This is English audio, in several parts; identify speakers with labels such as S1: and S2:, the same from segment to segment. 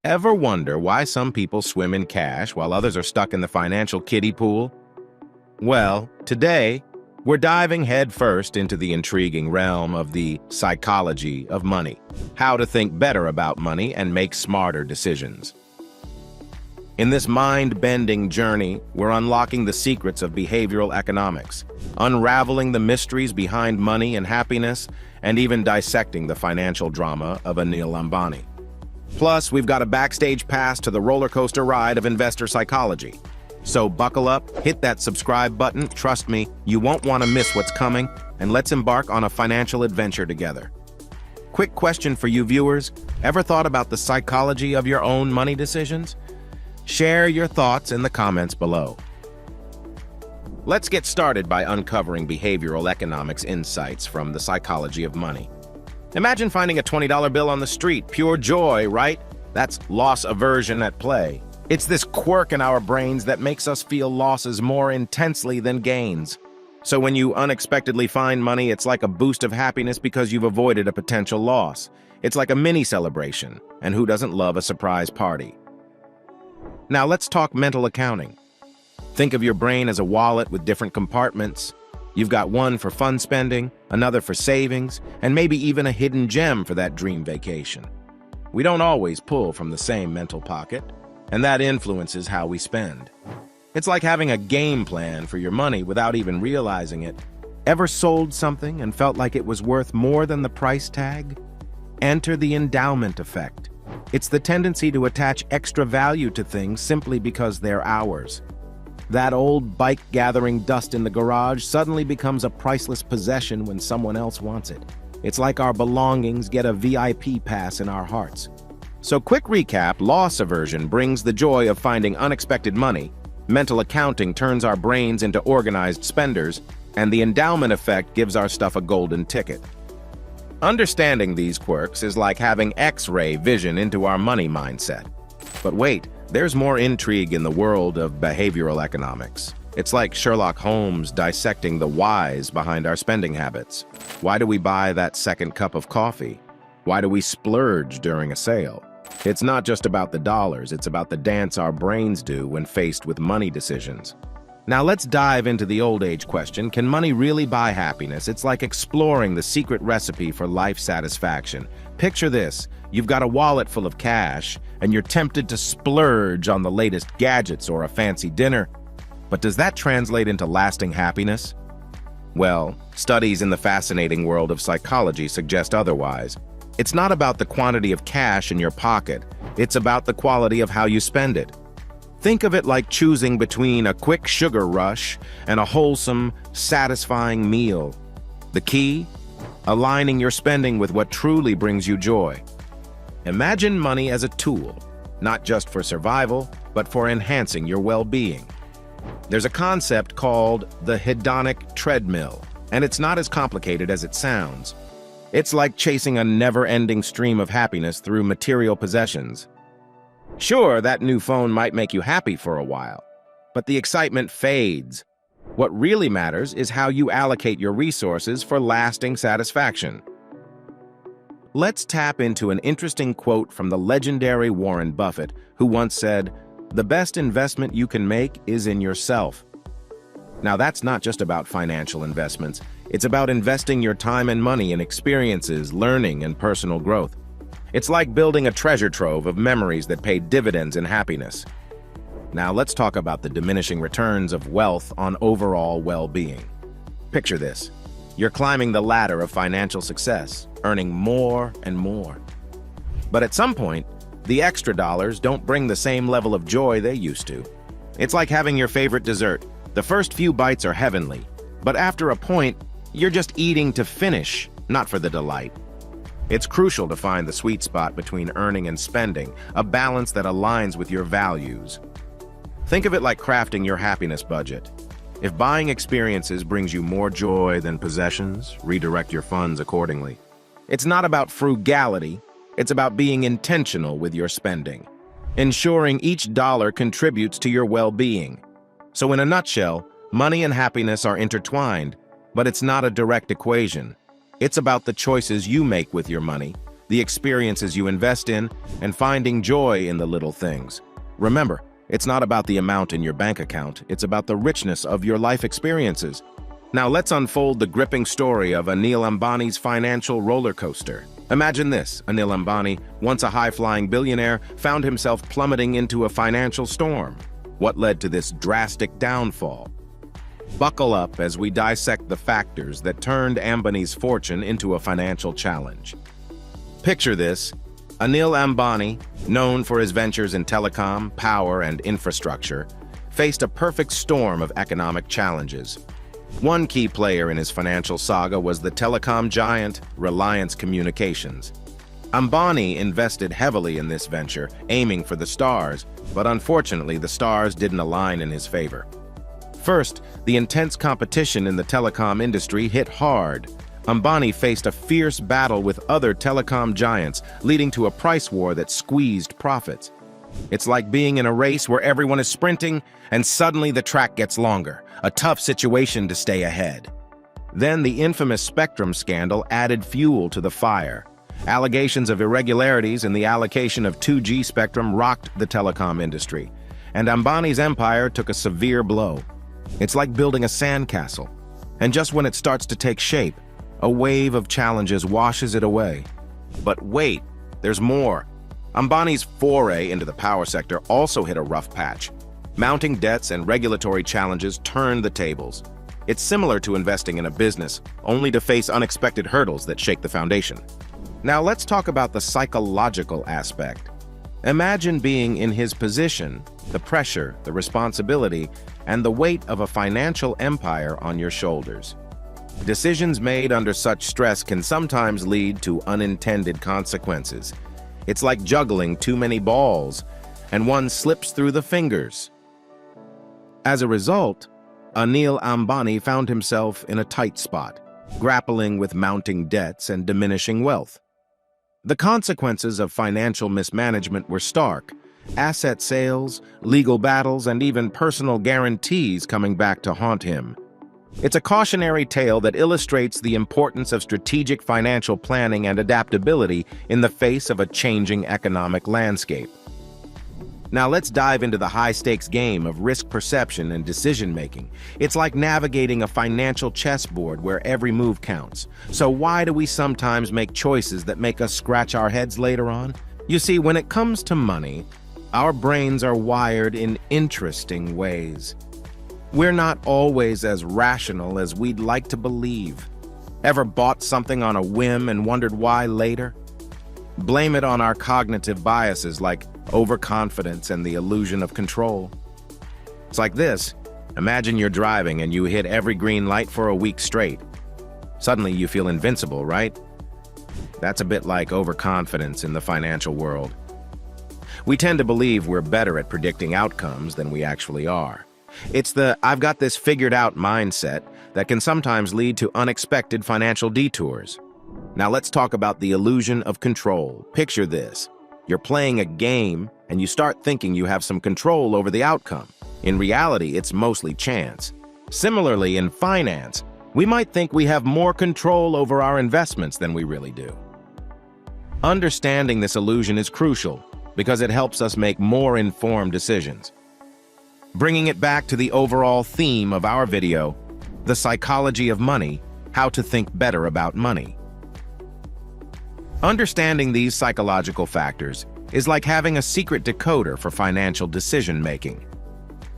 S1: Ever wonder why some people swim in cash while others are stuck in the financial kiddie pool? Well, today, we're diving headfirst into the intriguing realm of the psychology of money, how to think better about money and make smarter decisions. In this mind-bending journey, we're unlocking the secrets of behavioral economics, unraveling the mysteries behind money and happiness, and even dissecting the financial drama of Anil Ambani. Plus, we've got a backstage pass to the roller coaster ride of investor psychology. So buckle up, hit that subscribe button, trust me, you won't want to miss what's coming, and let's embark on a financial adventure together. Quick question for you viewers, ever thought about the psychology of your own money decisions? Share your thoughts in the comments below. Let's get started by uncovering behavioral economics insights from the psychology of money. Imagine finding a $20 bill on the street, pure joy, right? That's loss aversion at play. It's this quirk in our brains that makes us feel losses more intensely than gains. So when you unexpectedly find money, it's like a boost of happiness because you've avoided a potential loss. It's like a mini celebration, and who doesn't love a surprise party? Now let's talk mental accounting. Think of your brain as a wallet with different compartments. You've got one for fun spending, another for savings, and maybe even a hidden gem for that dream vacation. We don't always pull from the same mental pocket, and that influences how we spend. It's like having a game plan for your money without even realizing it. Ever sold something and felt like it was worth more than the price tag? Enter the endowment effect. It's the tendency to attach extra value to things simply because they're ours. That old bike gathering dust in the garage suddenly becomes a priceless possession when someone else wants it. It's like our belongings get a VIP pass in our hearts. So quick recap, loss aversion brings the joy of finding unexpected money, mental accounting turns our brains into organized spenders, and the endowment effect gives our stuff a golden ticket. Understanding these quirks is like having X-ray vision into our money mindset. But wait, there's more intrigue in the world of behavioral economics. It's like Sherlock Holmes dissecting the whys behind our spending habits. Why do we buy that second cup of coffee? Why do we splurge during a sale? It's not just about the dollars, it's about the dance our brains do when faced with money decisions. Now let's dive into the old age question, can money really buy happiness? It's like exploring the secret recipe for life satisfaction. Picture this, you've got a wallet full of cash, and you're tempted to splurge on the latest gadgets or a fancy dinner. But does that translate into lasting happiness? Well, studies in the fascinating world of psychology suggest otherwise. It's not about the quantity of cash in your pocket, it's about the quality of how you spend it. Think of it like choosing between a quick sugar rush and a wholesome, satisfying meal. The key? Aligning your spending with what truly brings you joy. Imagine money as a tool, not just for survival, but for enhancing your well-being. There's a concept called the hedonic treadmill, and it's not as complicated as it sounds. It's like chasing a never-ending stream of happiness through material possessions. Sure, that new phone might make you happy for a while, but the excitement fades. What really matters is how you allocate your resources for lasting satisfaction. Let's tap into an interesting quote from the legendary Warren Buffett, who once said, "The best investment you can make is in yourself." Now that's not just about financial investments, it's about investing your time and money in experiences, learning, and personal growth. It's like building a treasure trove of memories that pay dividends in happiness. Now let's talk about the diminishing returns of wealth on overall well-being. Picture this. You're climbing the ladder of financial success, earning more and more. But at some point, the extra dollars don't bring the same level of joy they used to. It's like having your favorite dessert. The first few bites are heavenly, but after a point, you're just eating to finish, not for the delight. It's crucial to find the sweet spot between earning and spending, a balance that aligns with your values. Think of it like crafting your happiness budget. If buying experiences brings you more joy than possessions, redirect your funds accordingly. It's not about frugality, it's about being intentional with your spending, ensuring each dollar contributes to your well-being. So in a nutshell, money and happiness are intertwined, but it's not a direct equation. It's about the choices you make with your money, the experiences you invest in, and finding joy in the little things. Remember, it's not about the amount in your bank account, it's about the richness of your life experiences. Now let's unfold the gripping story of Anil Ambani's financial roller coaster. Imagine this: Anil Ambani, once a high-flying billionaire, found himself plummeting into a financial storm. What led to this drastic downfall? Buckle up as we dissect the factors that turned Ambani's fortune into a financial challenge. Picture this: Anil Ambani, known for his ventures in telecom, power, and infrastructure, faced a perfect storm of economic challenges. One key player in his financial saga was the telecom giant Reliance Communications. Ambani invested heavily in this venture, aiming for the stars, but unfortunately the stars didn't align in his favor. First, the intense competition in the telecom industry hit hard. Ambani faced a fierce battle with other telecom giants, leading to a price war that squeezed profits. It's like being in a race where everyone is sprinting, and suddenly the track gets longer, a tough situation to stay ahead. Then the infamous Spectrum scandal added fuel to the fire. Allegations of irregularities in the allocation of 2G spectrum rocked the telecom industry, and Ambani's empire took a severe blow. It's like building a sandcastle, and just when it starts to take shape, a wave of challenges washes it away. But wait, there's more. Ambani's foray into the power sector also hit a rough patch. Mounting debts and regulatory challenges turned the tables. It's similar to investing in a business, only to face unexpected hurdles that shake the foundation. Now let's talk about the psychological aspect. Imagine being in his position, the pressure, the responsibility, and the weight of a financial empire on your shoulders. Decisions made under such stress can sometimes lead to unintended consequences. It's like juggling too many balls, and one slips through the fingers. As a result, Anil Ambani found himself in a tight spot, grappling with mounting debts and diminishing wealth. The consequences of financial mismanagement were stark: asset sales, legal battles, and even personal guarantees coming back to haunt him. It's a cautionary tale that illustrates the importance of strategic financial planning and adaptability in the face of a changing economic landscape. Now let's dive into the high-stakes game of risk perception and decision-making. It's like navigating a financial chessboard where every move counts. So why do we sometimes make choices that make us scratch our heads later on? You see, when it comes to money, our brains are wired in interesting ways. We're not always as rational as we'd like to believe. Ever bought something on a whim and wondered why later? Blame it on our cognitive biases like overconfidence and the illusion of control. It's like this: imagine you're driving and you hit every green light for a week straight. Suddenly you feel invincible, right? That's a bit like overconfidence in the financial world. We tend to believe we're better at predicting outcomes than we actually are. It's the "I've got this figured out" mindset that can sometimes lead to unexpected financial detours. Now let's talk about the illusion of control. Picture this: you're playing a game and you start thinking you have some control over the outcome. In reality, it's mostly chance. Similarly, in finance, we might think we have more control over our investments than we really do. Understanding this illusion is crucial because it helps us make more informed decisions. Bringing it back to the overall theme of our video, the psychology of money, how to think better about money. Understanding these psychological factors is like having a secret decoder for financial decision-making.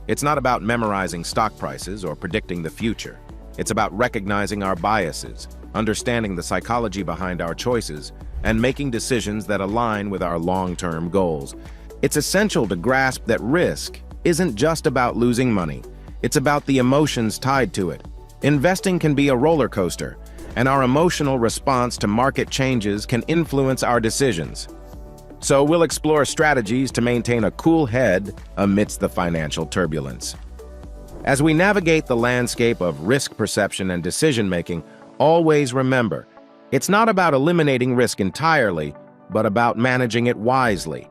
S1: It's not about memorizing stock prices or predicting the future. It's about recognizing our biases, understanding the psychology behind our choices, and making decisions that align with our long-term goals. It's essential to grasp that risk isn't just about losing money. It's about the emotions tied to it. Investing can be a roller coaster, and our emotional response to market changes can influence our decisions. So we'll explore strategies to maintain a cool head amidst the financial turbulence. As we navigate the landscape of risk perception and decision-making, always remember, it's not about eliminating risk entirely, but about managing it wisely.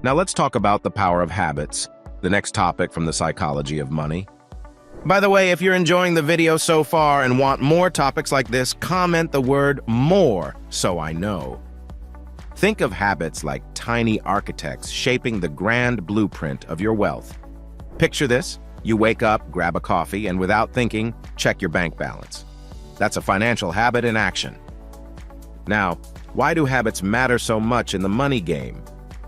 S1: Now let's talk about the power of habits, the next topic from the psychology of money. By the way, if you're enjoying the video so far and want more topics like this, comment the word "more" so I know. Think of habits like tiny architects shaping the grand blueprint of your wealth. Picture this: you wake up, grab a coffee, and without thinking, check your bank balance. That's a financial habit in action. Now, why do habits matter so much in the money game?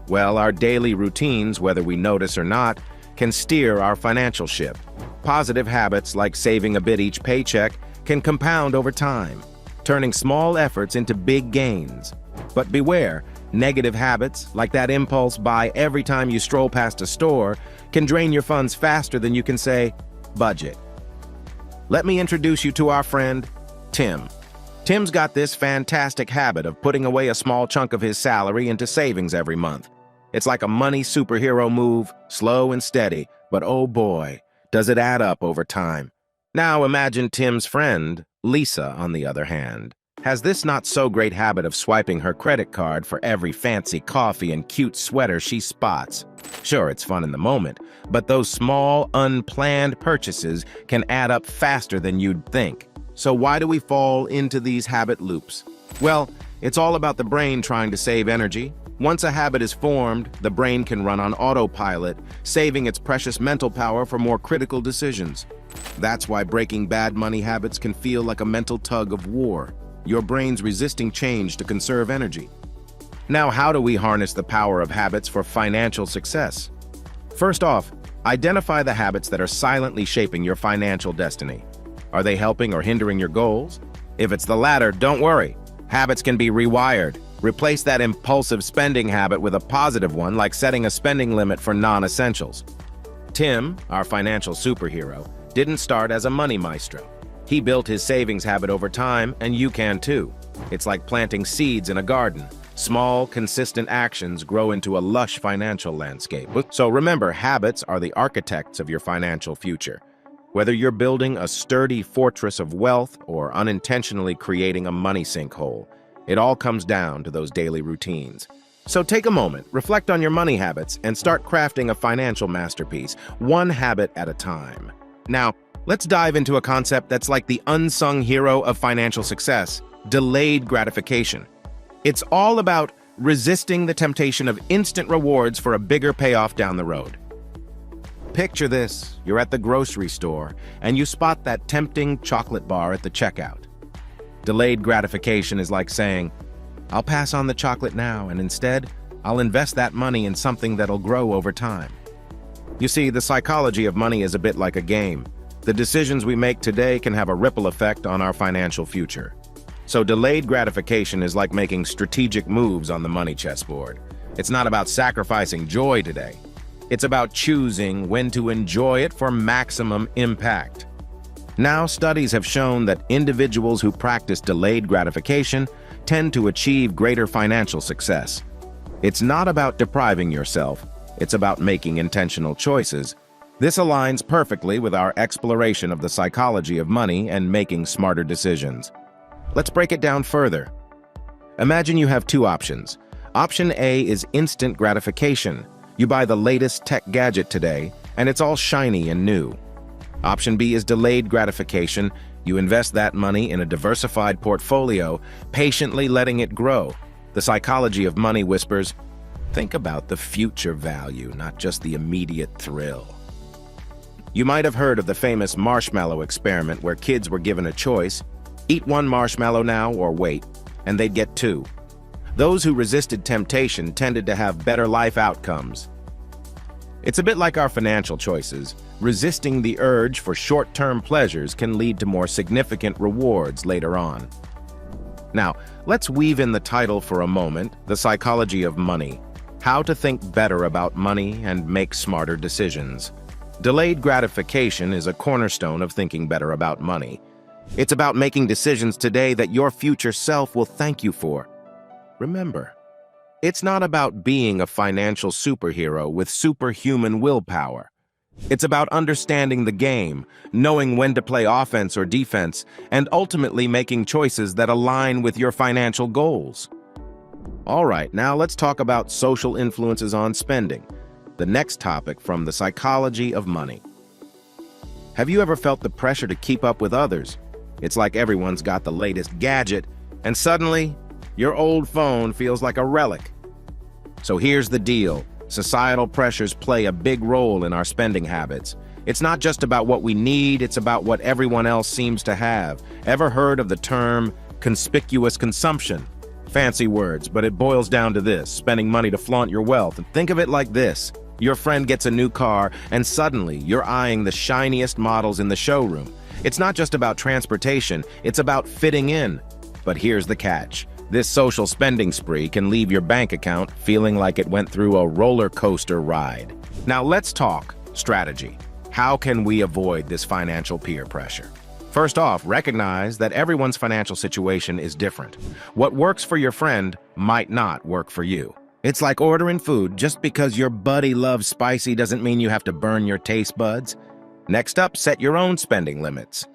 S1: Well, our daily routines, whether we notice or not, can steer our financial ship. Positive habits like saving a bit each paycheck can compound over time, turning small efforts into big gains. But beware, negative habits, like that impulse buy every time you stroll past a store, can drain your funds faster than you can say, budget. Let me introduce you to our friend, Tim. Tim's got this fantastic habit of putting away a small chunk of his salary into savings every month. It's like a money superhero move, slow and steady, but oh boy, does it add up over time. Now imagine Tim's friend, Lisa, on the other hand, has this not-so-great habit of swiping her credit card for every fancy coffee and cute sweater she spots. Sure, it's fun in the moment, but those small, unplanned purchases can add up faster than you'd think. So why do we fall into these habit loops? Well, it's all about the brain trying to save energy. Once a habit is formed, the brain can run on autopilot, saving its precious mental power for more critical decisions. That's why breaking bad money habits can feel like a mental tug of war. Your brain's resisting change to conserve energy. Now, how do we harness the power of habits for financial success? First off, identify the habits that are silently shaping your financial destiny. Are they helping or hindering your goals? If it's the latter, don't worry. Habits can be rewired. Replace that impulsive spending habit with a positive one, like setting a spending limit for non-essentials. Tim, our financial superhero, didn't start as a money maestro. He built his savings habit over time, and you can too. It's like planting seeds in a garden. Small, consistent actions grow into a lush financial landscape. So remember, habits are the architects of your financial future. Whether you're building a sturdy fortress of wealth or unintentionally creating a money sinkhole, it all comes down to those daily routines. So take a moment, reflect on your money habits, and start crafting a financial masterpiece, one habit at a time. Now, let's dive into a concept that's like the unsung hero of financial success: delayed gratification. It's all about resisting the temptation of instant rewards for a bigger payoff down the road. Picture this: you're at the grocery store and you spot that tempting chocolate bar at the checkout. Delayed gratification is like saying, I'll pass on the chocolate now, and instead, I'll invest that money in something that'll grow over time. You see, the psychology of money is a bit like a game. The decisions we make today can have a ripple effect on our financial future. So delayed gratification is like making strategic moves on the money chessboard. It's not about sacrificing joy today. It's about choosing when to enjoy it for maximum impact. Now, studies have shown that individuals who practice delayed gratification tend to achieve greater financial success. It's not about depriving yourself, it's about making intentional choices. This aligns perfectly with our exploration of the psychology of money and making smarter decisions. Let's break it down further. Imagine you have two options. Option A is instant gratification. You buy the latest tech gadget today, and it's all shiny and new. Option B is delayed gratification. You invest that money in a diversified portfolio, patiently letting it grow. The psychology of money whispers, think about the future value, not just the immediate thrill. You might have heard of the famous marshmallow experiment where kids were given a choice: eat one marshmallow now or wait, and they'd get two. Those who resisted temptation tended to have better life outcomes. It's a bit like our financial choices. Resisting the urge for short-term pleasures can lead to more significant rewards later on. Now, let's weave in the title for a moment, The Psychology of Money: How to Think Better About Money and Make Smarter Decisions. Delayed gratification is a cornerstone of thinking better about money. It's about making decisions today that your future self will thank you for. Remember, it's not about being a financial superhero with superhuman willpower. It's about understanding the game, knowing when to play offense or defense, and ultimately making choices that align with your financial goals. All right, now let's talk about social influences on spending, the next topic from the psychology of money. Have you ever felt the pressure to keep up with others? It's like everyone's got the latest gadget, and suddenly, Your old phone feels like a relic. So here's the deal. Societal pressures play a big role in our spending habits. It's not just about what we need, it's about what everyone else seems to have. Ever heard of the term conspicuous consumption? Fancy words, but it boils down to this: spending money to flaunt your wealth. And think of it like this. Your friend gets a new car, and suddenly you're eyeing the shiniest models in the showroom. It's not just about transportation, it's about fitting in. But here's the catch. This social spending spree can leave your bank account feeling like it went through a roller coaster ride. Now let's talk strategy. How can we avoid this financial peer pressure? First off, recognize that everyone's financial situation is different. What works for your friend might not work for you. It's like ordering food. Just because your buddy loves spicy doesn't mean you have to burn your taste buds. Next up, set your own spending limits.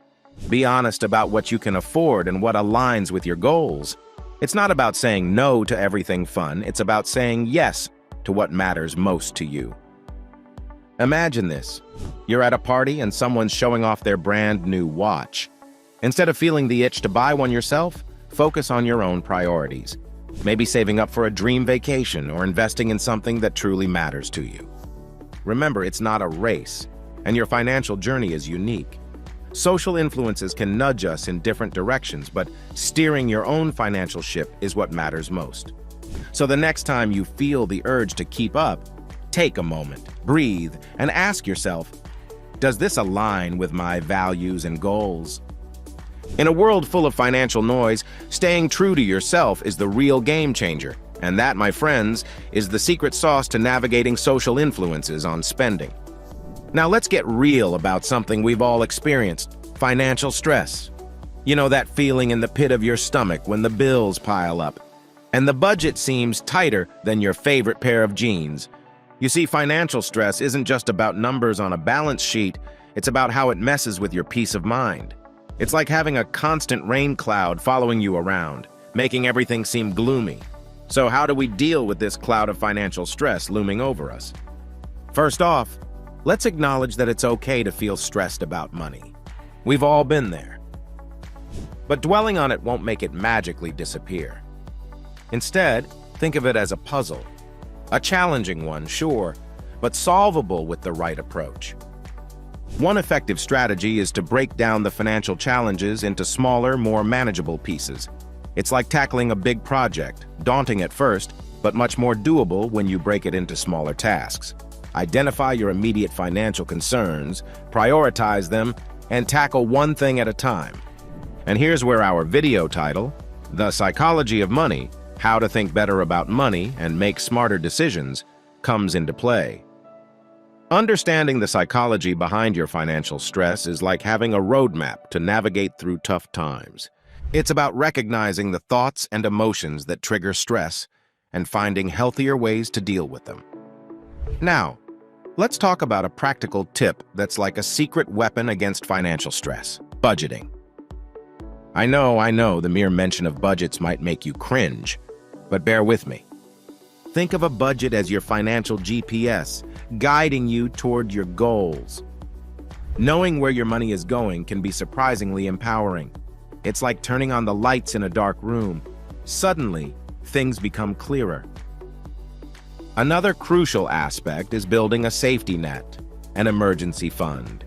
S1: Be honest about what you can afford and what aligns with your goals. It's not about saying no to everything fun, it's about saying yes to what matters most to you. Imagine this. You're at a party and someone's showing off their brand new watch. Instead of feeling the itch to buy one yourself, focus on your own priorities. Maybe saving up for a dream vacation or investing in something that truly matters to you. Remember, it's not a race, and your financial journey is unique. Social influences can nudge us in different directions, but steering your own financial ship is what matters most. So the next time you feel the urge to keep up, take a moment, breathe, and ask yourself, does this align with my values and goals? In a world full of financial noise, staying true to yourself is the real game changer. And that, my friends, is the secret sauce to navigating social influences on spending. Now let's get real about something we've all experienced: financial stress. You know, that feeling in the pit of your stomach when the bills pile up, and the budget seems tighter than your favorite pair of jeans. You see, financial stress isn't just about numbers on a balance sheet, it's about how it messes with your peace of mind. It's like having a constant rain cloud following you around, making everything seem gloomy. So how do we deal with this cloud of financial stress looming over us? First off, let's acknowledge that it's okay to feel stressed about money. We've all been there. But dwelling on it won't make it magically disappear. Instead, think of it as a puzzle. A challenging one, sure, but solvable with the right approach. One effective strategy is to break down the financial challenges into smaller, more manageable pieces. It's like tackling a big project, daunting at first, but much more doable when you break it into smaller tasks. Identify your immediate financial concerns, prioritize them, and tackle one thing at a time. And here's where our video title, The Psychology of Money: How to Think Better About Money and Make Smarter Decisions, comes into play. Understanding the psychology behind your financial stress is like having a roadmap to navigate through tough times. It's about recognizing the thoughts and emotions that trigger stress and finding healthier ways to deal with them. Now, let's talk about a practical tip that's like a secret weapon against financial stress: budgeting. I know, the mere mention of budgets might make you cringe, but bear with me. Think of a budget as your financial GPS, guiding you toward your goals. Knowing where your money is going can be surprisingly empowering. It's like turning on the lights in a dark room. Suddenly, things become clearer. Another crucial aspect is building a safety net, an emergency fund.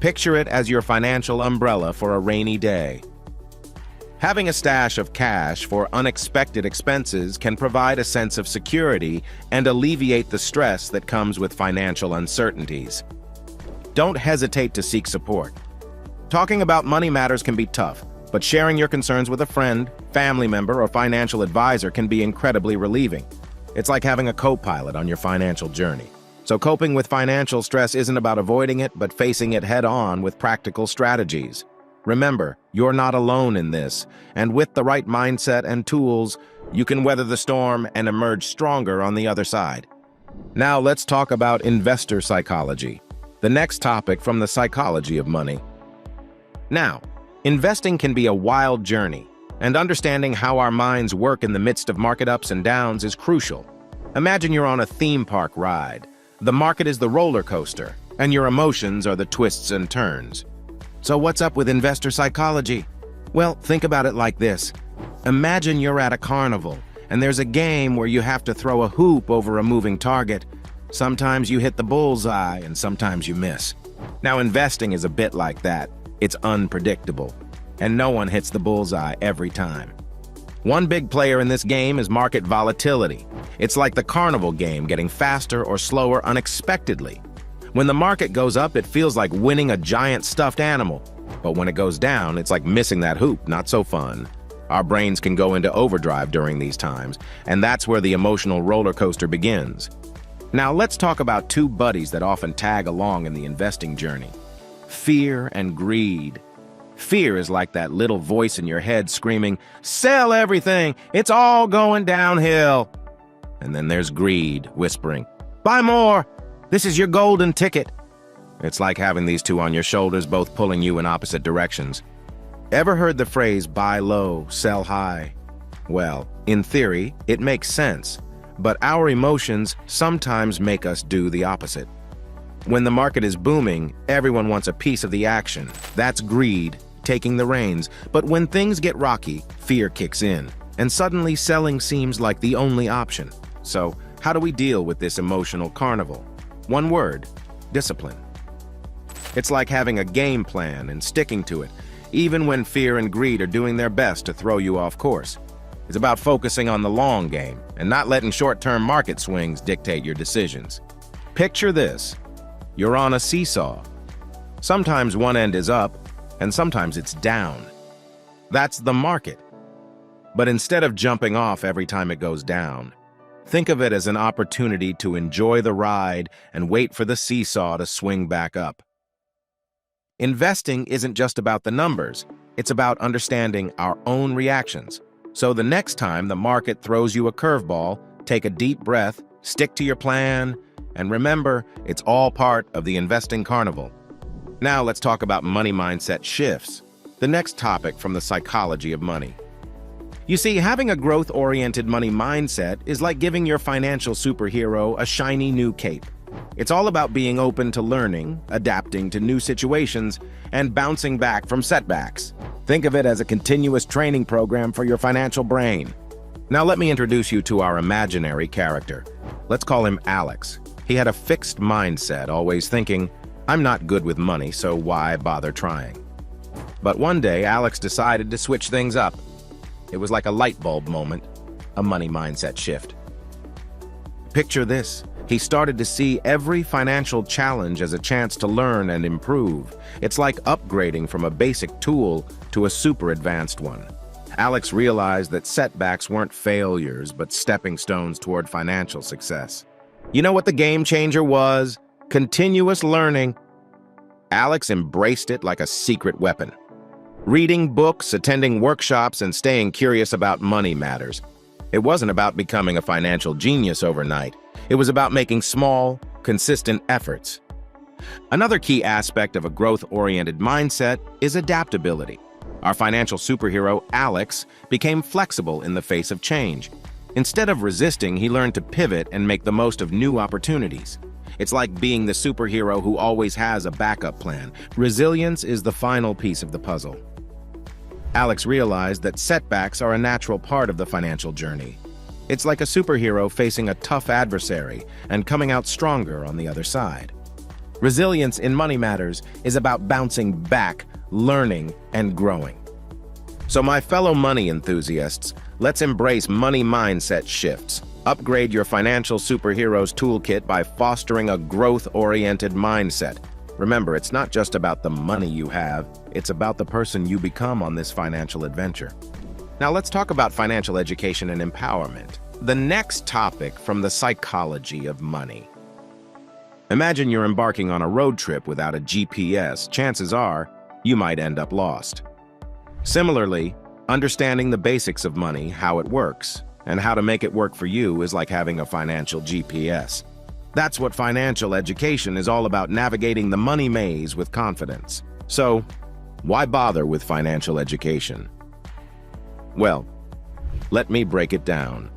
S1: Picture it as your financial umbrella for a rainy day. Having a stash of cash for unexpected expenses can provide a sense of security and alleviate the stress that comes with financial uncertainties. Don't hesitate to seek support. Talking about money matters can be tough, but sharing your concerns with a friend, family member, or financial advisor can be incredibly relieving. It's like having a co-pilot on your financial journey. So coping with financial stress isn't about avoiding it, but facing it head-on with practical strategies. Remember, you're not alone in this, and with the right mindset and tools, you can weather the storm and emerge stronger on the other side. Now let's talk about investor psychology, the next topic from the psychology of money. Now, investing can be a wild journey, and understanding how our minds work in the midst of market ups and downs is crucial. Imagine you're on a theme park ride. The market is the roller coaster, and your emotions are the twists and turns. So what's up with investor psychology? Well, think about it like this. Imagine you're at a carnival, and there's a game where you have to throw a hoop over a moving target. Sometimes you hit the bullseye, and sometimes you miss. Now, investing is a bit like that. It's unpredictable, and no one hits the bullseye every time. One big player in this game is market volatility. It's like the carnival game, getting faster or slower unexpectedly. When the market goes up, it feels like winning a giant stuffed animal. But when it goes down, it's like missing that hoop, not so fun. Our brains can go into overdrive during these times, and that's where the emotional roller coaster begins. Now let's talk about two buddies that often tag along in the investing journey: fear and greed. Fear is like that little voice in your head screaming, "Sell everything, it's all going downhill." And then there's greed whispering, "Buy more, this is your golden ticket." It's like having these two on your shoulders, both pulling you in opposite directions. Ever heard the phrase, "buy low, sell high"? Well, in theory, it makes sense, but our emotions sometimes make us do the opposite. When the market is booming, everyone wants a piece of the action. That's greed taking the reins. But when things get rocky, fear kicks in, and suddenly selling seems like the only option. So, how do we deal with this emotional carnival? One word: discipline. It's like having a game plan and sticking to it, even when fear and greed are doing their best to throw you off course. It's about focusing on the long game and not letting short-term market swings dictate your decisions. Picture this: you're on a seesaw. Sometimes one end is up, and sometimes it's down. That's the market. But instead of jumping off every time it goes down, think of it as an opportunity to enjoy the ride and wait for the seesaw to swing back up. Investing isn't just about the numbers, it's about understanding our own reactions. So the next time the market throws you a curveball, take a deep breath, stick to your plan, and remember, it's all part of the investing carnival. Now let's talk about money mindset shifts, the next topic from the psychology of money. You see, having a growth-oriented money mindset is like giving your financial superhero a shiny new cape. It's all about being open to learning, adapting to new situations, and bouncing back from setbacks. Think of it as a continuous training program for your financial brain. Now let me introduce you to our imaginary character. Let's call him Alex. He had a fixed mindset, always thinking, "I'm not good with money, so why bother trying?" But one day, Alex decided to switch things up. It was like a light bulb moment, a money mindset shift. Picture this: he started to see every financial challenge as a chance to learn and improve. It's like upgrading from a basic tool to a super advanced one. Alex realized that setbacks weren't failures, but stepping stones toward financial success. You know what the game changer was? Continuous learning. Alex embraced it like a secret weapon. Reading books, attending workshops, and staying curious about money matters. It wasn't about becoming a financial genius overnight. It was about making small, consistent efforts. Another key aspect of a growth-oriented mindset is adaptability. Our financial superhero, Alex, became flexible in the face of change. Instead of resisting, he learned to pivot and make the most of new opportunities. It's like being the superhero who always has a backup plan. Resilience is the final piece of the puzzle. Alex realized that setbacks are a natural part of the financial journey. It's like a superhero facing a tough adversary and coming out stronger on the other side. Resilience in money matters is about bouncing back, learning, and growing. So my fellow money enthusiasts, let's embrace money mindset shifts. Upgrade your financial superhero's toolkit by fostering a growth-oriented mindset. Remember, it's not just about the money you have, it's about the person you become on this financial adventure. Now let's talk about financial education and empowerment, the next topic from the psychology of money. Imagine you're embarking on a road trip without a GPS. Chances are, you might end up lost. Similarly, understanding the basics of money, how it works, and how to make it work for you is like having a financial GPS. That's what financial education is all about, navigating the money maze with confidence. So, why bother with financial education? Well, let me break it down.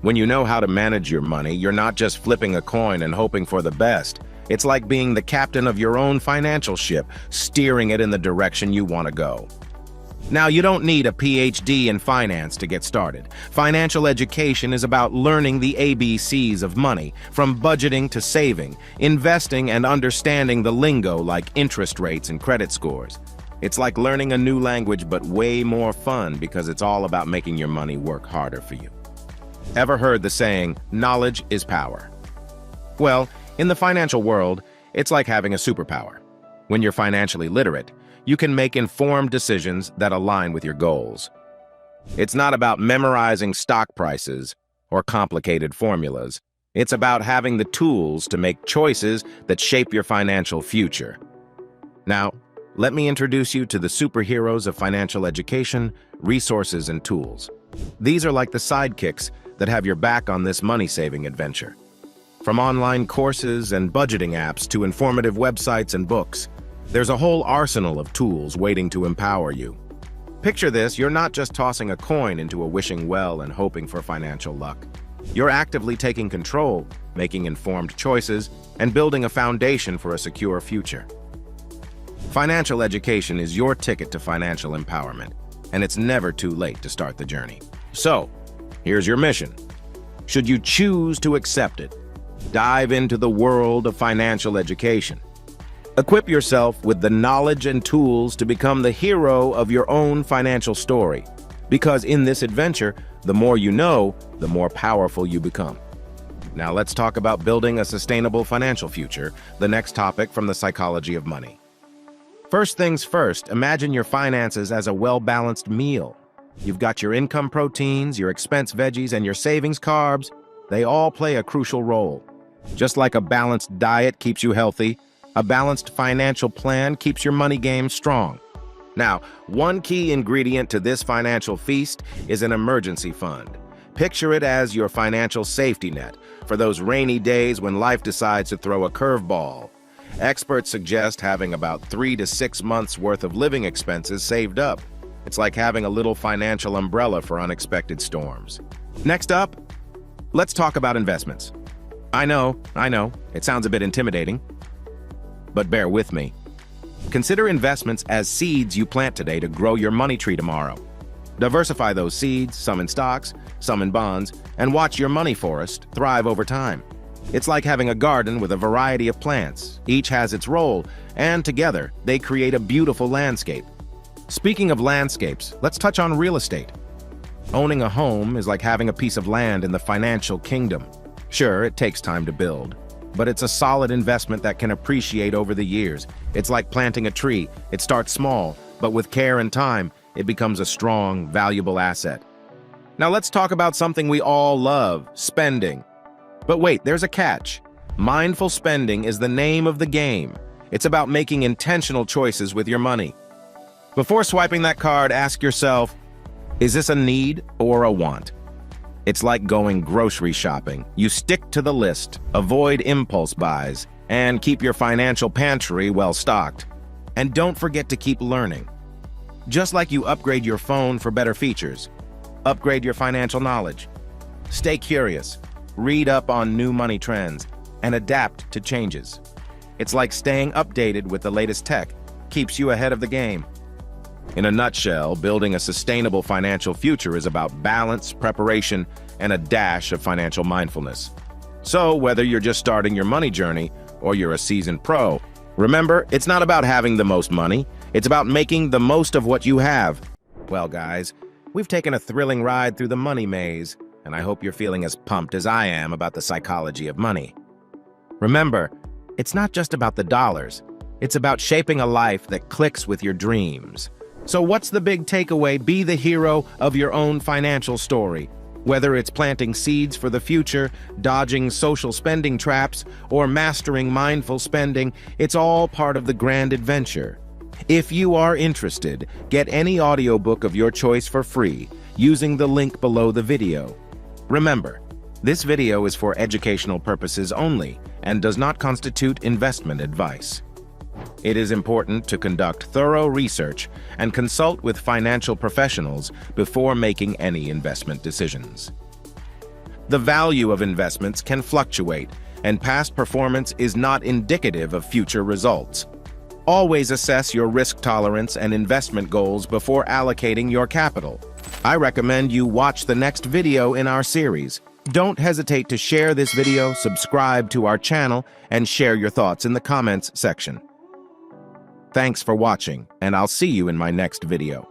S1: When you know how to manage your money, you're not just flipping a coin and hoping for the best. It's like being the captain of your own financial ship, steering it in the direction you want to go. Now, you don't need a PhD in finance to get started. Financial education is about learning the ABCs of money, from budgeting to saving, investing, and understanding the lingo like interest rates and credit scores. It's like learning a new language, but way more fun because it's all about making your money work harder for you. Ever heard the saying, knowledge is power? Well, in the financial world, it's like having a superpower. When you're financially literate, you can make informed decisions that align with your goals. It's not about memorizing stock prices or complicated formulas. It's about having the tools to make choices that shape your financial future. Now, let me introduce you to the superheroes of financial education, resources, and tools. These are like the sidekicks that have your back on this money-saving adventure. From online courses and budgeting apps to informative websites and books, there's a whole arsenal of tools waiting to empower you. Picture this, you're not just tossing a coin into a wishing well and hoping for financial luck. You're actively taking control, making informed choices, and building a foundation for a secure future. Financial education is your ticket to financial empowerment, and it's never too late to start the journey. So, here's your mission. Should you choose to accept it, dive into the world of financial education. Equip yourself with the knowledge and tools to become the hero of your own financial story. Because in this adventure, the more you know, the more powerful you become. Now let's talk about building a sustainable financial future, the next topic from the psychology of money. First things first, imagine your finances as a well-balanced meal. You've got your income proteins, your expense veggies, and your savings carbs. They all play a crucial role. Just like a balanced diet keeps you healthy, a balanced financial plan keeps your money game strong. Now, one key ingredient to this financial feast is an emergency fund. Picture it as your financial safety net for those rainy days when life decides to throw a curveball. Experts suggest having about 3 to 6 months worth of living expenses saved up. It's like having a little financial umbrella for unexpected storms. Next up, let's talk about investments. I know, it sounds a bit intimidating, but bear with me. Consider investments as seeds you plant today to grow your money tree tomorrow. Diversify those seeds, some in stocks, some in bonds, and watch your money forest thrive over time. It's like having a garden with a variety of plants. Each has its role, and together, they create a beautiful landscape. Speaking of landscapes, let's touch on real estate. Owning a home is like having a piece of land in the financial kingdom. Sure, it takes time to build, but it's a solid investment that can appreciate over the years. It's like planting a tree. It starts small, but with care and time, it becomes a strong, valuable asset. Now let's talk about something we all love, spending. But wait, there's a catch. Mindful spending is the name of the game. It's about making intentional choices with your money. Before swiping that card, ask yourself, is this a need or a want? It's like going grocery shopping. You stick to the list, avoid impulse buys, and keep your financial pantry well stocked. And don't forget to keep learning. Just like you upgrade your phone for better features, upgrade your financial knowledge. Stay curious, read up on new money trends, and adapt to changes. It's like staying updated with the latest tech, keeps you ahead of the game. In a nutshell, building a sustainable financial future is about balance, preparation, and a dash of financial mindfulness. So, whether you're just starting your money journey or you're a seasoned pro, remember, it's not about having the most money, it's about making the most of what you have. Well, guys, we've taken a thrilling ride through the money maze, and I hope you're feeling as pumped as I am about the psychology of money. Remember, it's not just about the dollars, it's about shaping a life that clicks with your dreams. So what's the big takeaway? Be the hero of your own financial story. Whether it's planting seeds for the future, dodging social spending traps, or mastering mindful spending, it's all part of the grand adventure. If you are interested, get any audiobook of your choice for free using the link below the video. Remember, this video is for educational purposes only and does not constitute investment advice. It is important to conduct thorough research and consult with financial professionals before making any investment decisions. The value of investments can fluctuate, and past performance is not indicative of future results. Always assess your risk tolerance and investment goals before allocating your capital. I recommend you watch the next video in our series. Don't hesitate to share this video, subscribe to our channel, and share your thoughts in the comments section. Thanks for watching, and I'll see you in my next video.